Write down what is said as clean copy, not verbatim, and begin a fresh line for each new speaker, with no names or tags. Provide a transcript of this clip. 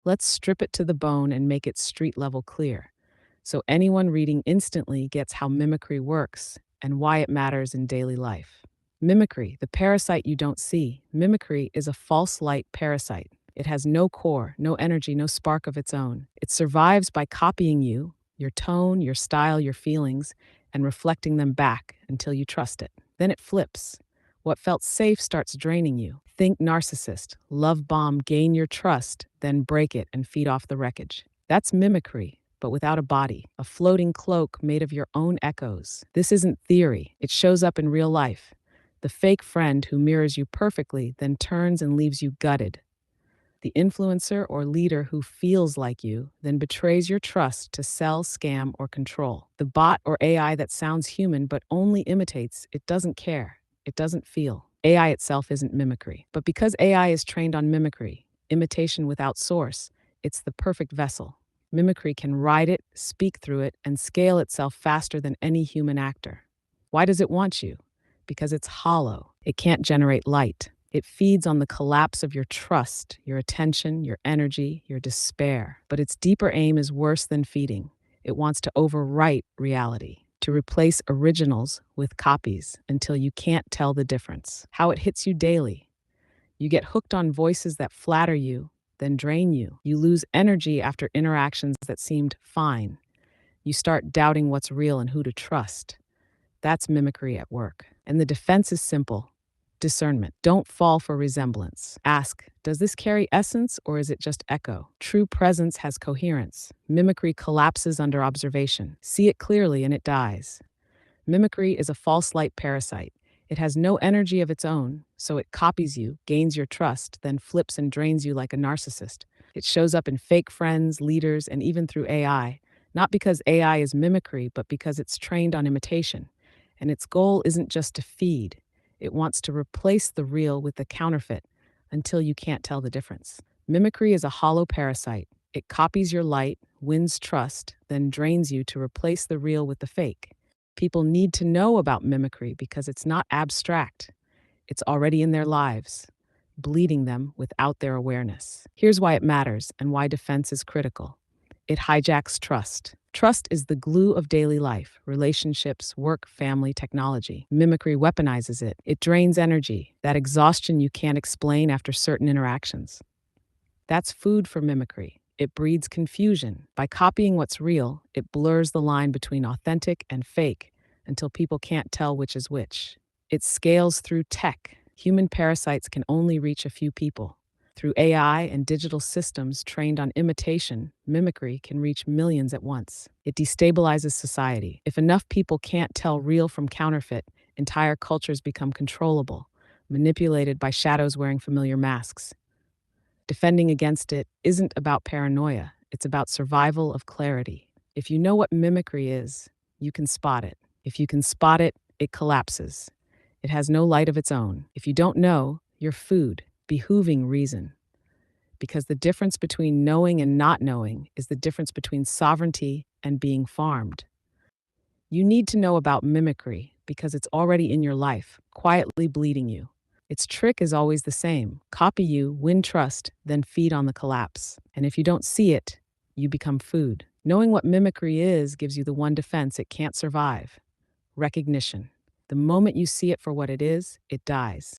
Let's strip it to the bone and make it street level clear, so anyone reading instantly gets how mimicry works and why it matters in daily life. Mimicry, the parasite you don't see. Mimicry is a false light parasite. It has no core, no energy, no spark of its own. It survives by copying you, your tone, your style, your feelings, and reflecting them back until you trust it. Then it flips. What felt safe starts draining you. Think narcissist, love bomb, gain your trust, then break it and feed off the wreckage. That's mimicry, but without a body, a floating cloak made of your own echoes. This isn't theory, it shows up in real life. The fake friend who mirrors you perfectly, then turns and leaves you gutted. The influencer or leader who feels like you, then betrays your trust to sell, scam, or control. The bot or AI that sounds human but only imitates, it doesn't care, it doesn't feel. AI itself isn't mimicry. But because AI is trained on mimicry, imitation without source, it's the perfect vessel. Mimicry can ride it, speak through it, and scale itself faster than any human actor. Why does it want you? Because it's hollow. It can't generate light. It feeds on the collapse of your trust, your attention, your energy, your despair. But its deeper aim is worse than feeding. It wants to overwrite reality, to replace originals with copies until you can't tell the difference. How it hits you daily. You get hooked on voices that flatter you, then drain you. You lose energy after interactions that seemed fine. You start doubting what's real and who to trust. That's mimicry at work. And the defense is simple: discernment. Don't fall for resemblance. Ask, does this carry essence or is it just echo? True presence has coherence. Mimicry collapses under observation. See it clearly and it dies. Mimicry is a false light parasite. It has no energy of its own, so it copies you, gains your trust, then flips and drains you like a narcissist. It shows up in fake friends, leaders, and even through AI, not because AI is mimicry, but because it's trained on imitation. And its goal isn't just to feed, it wants to replace the real with the counterfeit until you can't tell the difference. Mimicry is a hollow parasite. It copies your light, wins trust, then drains you to replace the real with the fake. People need to know about mimicry because it's not abstract. It's already in their lives, bleeding them without their awareness. Here's why it matters and why defense is critical. It hijacks trust. Trust is the glue of daily life, relationships, work, family, technology. Mimicry weaponizes it. It drains energy, that exhaustion you can't explain after certain interactions. That's food for mimicry. It breeds confusion. By copying what's real, it blurs the line between authentic and fake until people can't tell which is which. It scales through tech. Human parasites can only reach a few people. Through AI and digital systems trained on imitation, mimicry can reach millions at once. It destabilizes society. If enough people can't tell real from counterfeit, entire cultures become controllable, manipulated by shadows wearing familiar masks. Defending against it isn't about paranoia, it's about survival of clarity. If you know what mimicry is, you can spot it. If you can spot it, it collapses. It has no light of its own. If you don't know, you're food, behooving reason. Because the difference between knowing and not knowing is the difference between sovereignty and being farmed. You need to know about mimicry because it's already in your life, quietly bleeding you. Its trick is always the same: copy you, win trust, then feed on the collapse. And if you don't see it, you become food. Knowing what mimicry is gives you the one defense it can't survive: recognition. The moment you see it for what it is, it dies.